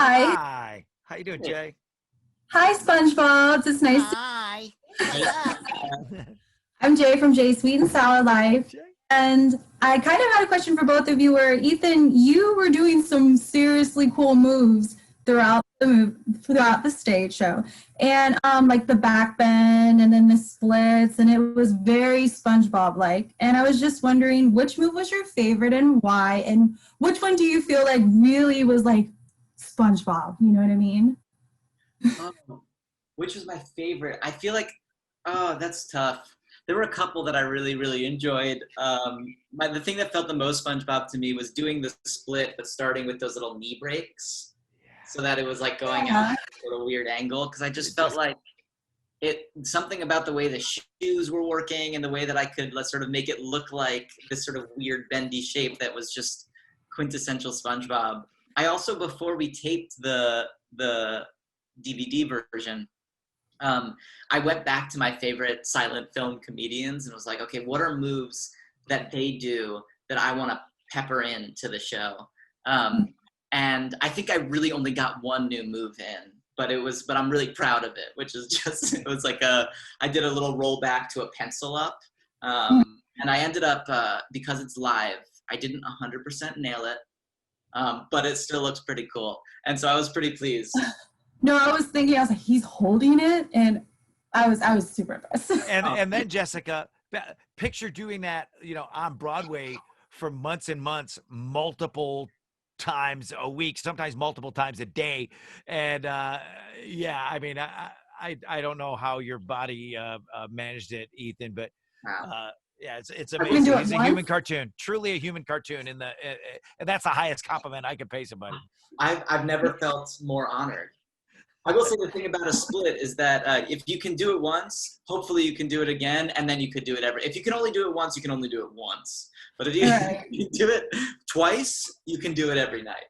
Hi. Hi. How you doing, Jay? Hi, SpongeBobs. It's nice to Hi. What's up? I'm Jay from Jay's Sweet and Sour Life. Jay? And I kind of had a question for both of you where, Ethan, you were doing some seriously cool moves throughout the stage show. And like the back bend and then the splits, and it was very SpongeBob-like. And I was just wondering, which move was your favorite and why? And which one do you feel like really was like SpongeBob? You know what I mean? Which was my favorite? I feel like, oh, that's tough. There were a couple that I really, really enjoyed. The thing that felt the most SpongeBob to me was doing the split, but starting with those little knee breaks, so that it was like going out at a little weird angle. Because I just felt like something about the way the shoes were working and the way that I could sort of make it look like this sort of weird bendy shape that was just quintessential SpongeBob. I also, before we taped the DVD version, I went back to my favorite silent film comedians and was like, okay, what are moves that they do that I want to pepper into the show? And I think I really only got one new move in, but I'm really proud of it, which is just, it was like I did a little roll back to a pencil up. And I ended up, because it's live, I didn't 100% nail it, but it still looks pretty cool. And so I was pretty pleased. No, I was like, he's holding it, and I was super impressed. And then Jessica, picture doing that, on Broadway for months and months, multiple times a week, sometimes multiple times a day. And yeah, I mean, I don't know how your body managed it, Ethan, but yeah, it's amazing. He's a human cartoon, truly a human cartoon, and that's the highest compliment I could pay somebody. I've never felt more honored. I will say the thing about a split is that if you can do it once, hopefully you can do it again, and then you could do it if you can only do it once, you can only do it once. But if you do it twice, you can do it every night.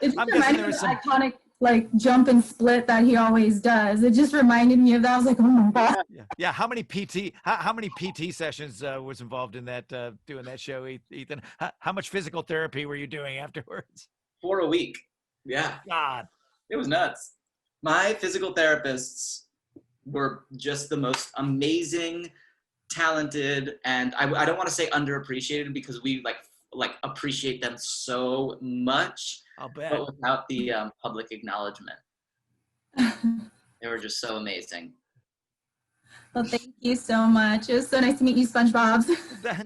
It just reminded me of the iconic like jump and split that he always does. It just reminded me of that. I was like, oh my God. Yeah. How many PT sessions was involved in that doing that show, Ethan? How much physical therapy were you doing afterwards? 4 a week. Yeah. God. It was nuts. My physical therapists were just the most amazing, talented, and I don't want to say underappreciated because we like appreciate them so much. I'll bet. But without the public acknowledgement. They were just so amazing. Well, thank you so much. It was so nice to meet you, SpongeBobs.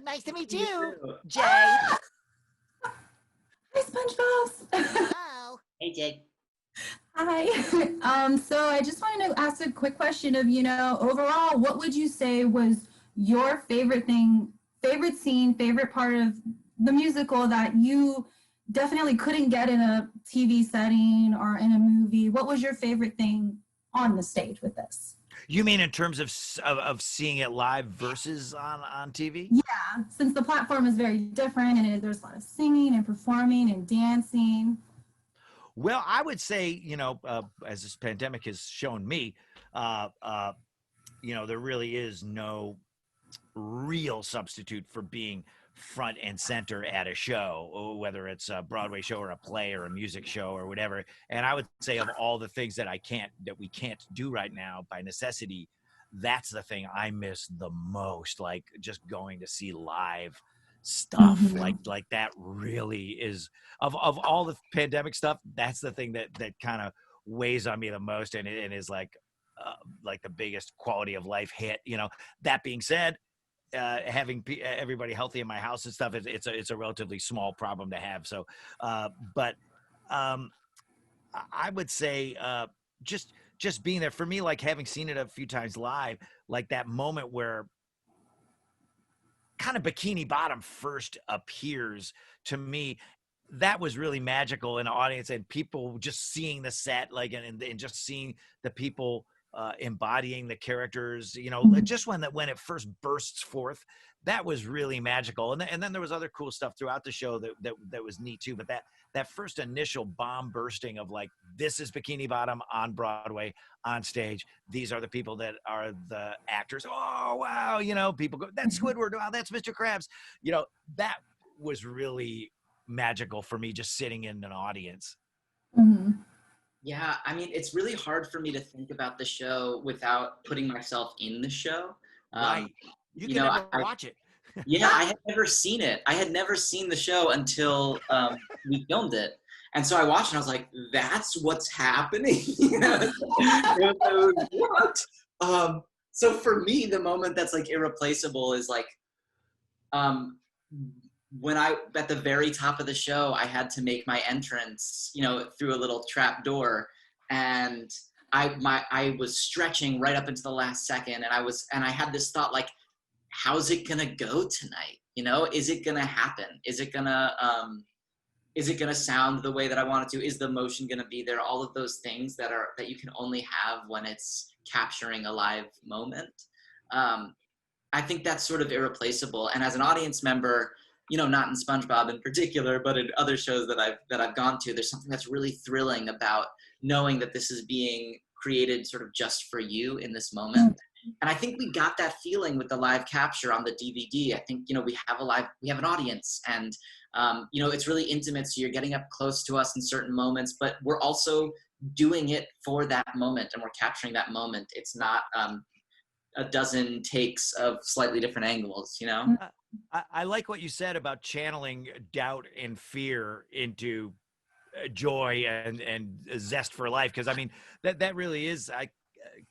Nice to meet you, Jay. Hi, SpongeBobs. Hello. Hey, Jay. Hi. So I just wanted to ask a quick question of, overall, what would you say was your favorite thing, favorite scene, favorite part of the musical that you definitely couldn't get in a TV setting or in a movie? What was your favorite thing on the stage with this? You mean in terms of seeing it live versus on TV? Yeah, since the platform is very different and there's a lot of singing and performing and dancing. Well, I would say, as this pandemic has shown me, there really is no real substitute for being front and center at a show, whether it's a Broadway show or a play or a music show or whatever. And I would say of all the things that we can't do right now by necessity, that's the thing I miss the most, like just going to see live stuff. Like that really is of all the pandemic stuff, that's the thing that kind of weighs on me the most and is like the biggest quality of life hit. That being said, having everybody healthy in my house and stuff, it's a relatively small problem to have. So, but I would say just being there for me, like having seen it a few times live, like that moment where kind of Bikini Bottom first appears to me, that was really magical in the audience and people just seeing the set, like, and just seeing the people embodying the characters, just when it first bursts forth, that was really magical. And then there was other cool stuff throughout the show that was neat too. But that first initial bomb bursting of like, this is Bikini Bottom on Broadway on stage. These are the people that are the actors. Oh, wow. People go, that's Squidward. Wow, that's Mr. Krabs. That was really magical for me just sitting in an audience. Mhm. Yeah, I mean, it's really hard for me to think about the show without putting myself in the show. Right. You You can know, never watch it. yeah, I had never seen it. I had never seen the show until we filmed it. And so I watched and I was like, that's what's happening? You know, it was, what? So for me, the moment that's like irreplaceable is like when at the very top of the show, I had to make my entrance, you know, through a little trap door. And I was stretching right up into the last second. And I had this thought like, how's it gonna go tonight? You know, is it gonna happen? Is it gonna sound the way that I want it to? Is the emotion gonna be there? All of those things that you can only have when it's capturing a live moment. I think that's sort of irreplaceable. And as an audience member, you know, not in SpongeBob in particular, but in other shows that I've gone to, there's something that's really thrilling about knowing that this is being created sort of just for you in this moment. And I think we got that feeling with the live capture on the DVD. I think, you know, we have an audience, and you know, it's really intimate. So you're getting up close to us in certain moments, but we're also doing it for that moment, and we're capturing that moment. It's not a dozen takes of slightly different angles, you know? I like what you said about channeling doubt and fear into joy and zest for life. Cause I mean, that really is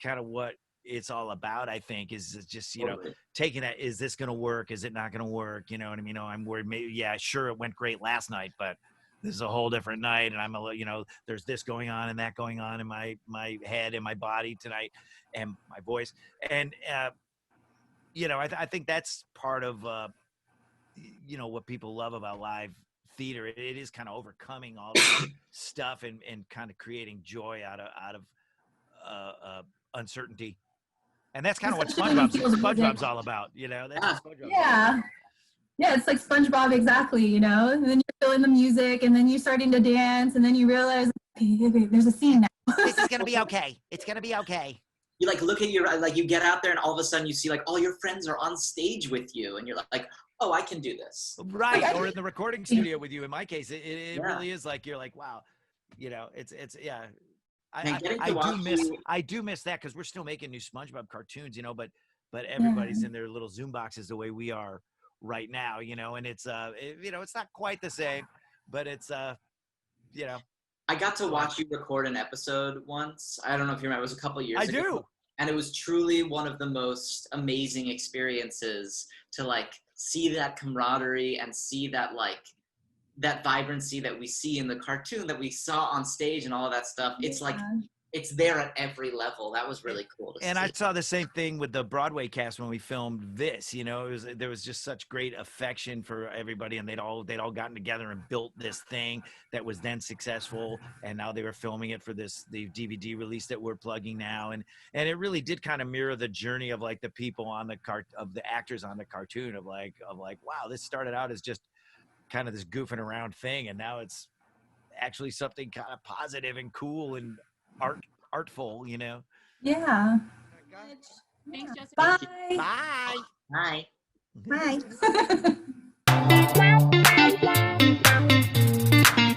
kind of what it's all about, I think, is just, you know, taking that, is this going to work? Is it not going to work? You know what I mean? I'm worried. Maybe, yeah, sure. It went great last night, but this is a whole different night. And you know, there's this going on and that going on in my head and my body tonight and my voice. And, you know, I think that's part of, you know, what people love about live theater. It is kind of overcoming all this stuff and kind of creating joy out of uncertainty. And that's kind of what SpongeBob's all about, you know. That's what SpongeBob's all about. Yeah, it's like SpongeBob, exactly, you know. And then you're feeling the music, and then you're starting to dance, and then you realize, okay, there's a scene now. This is gonna be okay. It's gonna be okay. You like look at you get out there, and all of a sudden you see like all your friends are on stage with you, and you're like, oh, I can do this. Right, or in the recording studio with you. In my case, it really is like, you're like, wow, you know, it's yeah. I do miss that, because we're still making new SpongeBob cartoons, you know, but everybody's in their little Zoom boxes the way we are right now, you know, and it's you know, it's not quite the same, but it's you know. I got to watch you record an episode once. I don't know if you remember, it was a couple years ago. I do. And it was truly one of the most amazing experiences to like see that camaraderie and see that like that vibrancy that we see in the cartoon that we saw on stage and all of that stuff. It's like it's there at every level. That was really cool to see. I saw the same thing with the Broadway cast when we filmed this. You know, there was just such great affection for everybody, and they'd all gotten together and built this thing that was then successful. And now they were filming it for the DVD release that we're plugging now, and it really did kind of mirror the journey of like the people on the actors on the cartoon of like wow, this started out as just kind of this goofing around thing, and now it's actually something kind of positive and cool and artful, you know. Yeah. Thanks, Jessica. Bye. Bye. Bye. Bye.